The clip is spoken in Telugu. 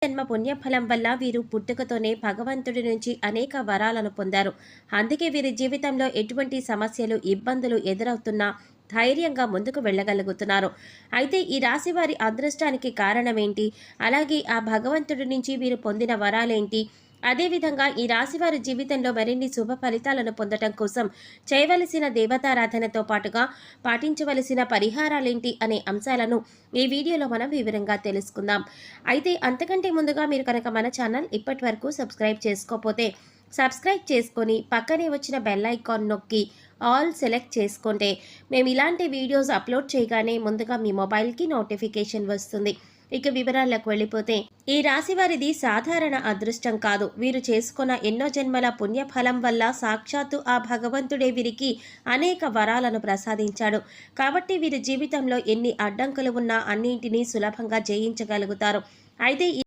జన్మ పుణ్యఫలం వల్ల వీరు పుట్టుకతోనే భగవంతుడి నుంచి అనేక వరాలను పొందారు. అందుకే వీరి జీవితంలో ఎటువంటి సమస్యలు, ఇబ్బందులు ఎదురవుతున్నా ధైర్యంగా ముందుకు వెళ్ళగలుగుతున్నారు. అయితే ఈ రాశి వారి అదృష్టానికి కారణమేంటి? అలాగే ఆ భగవంతుడి నుంచి వీరు పొందిన వరాలేంటి? అదేవిధంగా ఈ రాశివారి జీవితంలో మరిన్ని శుభ ఫలితాలను పొందటం కోసం చేయవలసిన దేవతారాధనతో పాటుగా పాటించవలసిన పరిహారాలేంటి అనే అంశాలను ఈ వీడియోలో మనం వివరంగా తెలుసుకుందాం. అయితే అంతకంటే ముందుగా మీరు కనుక మన ఛానల్ ఇప్పటి వరకు సబ్స్క్రైబ్ చేసుకోకపోతే సబ్స్క్రైబ్ చేసుకొని పక్కనే వచ్చిన బెల్ ఐకాన్ నొక్కి ఆల్ సెలెక్ట్ చేసుకుంటే మేము ఇలాంటి వీడియోస్ అప్లోడ్ చేయగానే ముందుగా మీ మొబైల్కి నోటిఫికేషన్ వస్తుంది. ఇక వివరాలకు వెళ్ళిపోతే ఈ రాశి వారిది సాధారణ అదృష్టం కాదు. వీరు చేసుకున్న ఎన్నో జన్మల పుణ్యఫలం వల్ల సాక్షాత్తు ఆ భగవంతుడే వీరికి అనేక వరాలను ప్రసాదించాడు. కాబట్టి వీరి జీవితంలో ఎన్ని అడ్డంకులు ఉన్నా అన్నింటినీ సులభంగా జయించగలుగుతారు. అయితే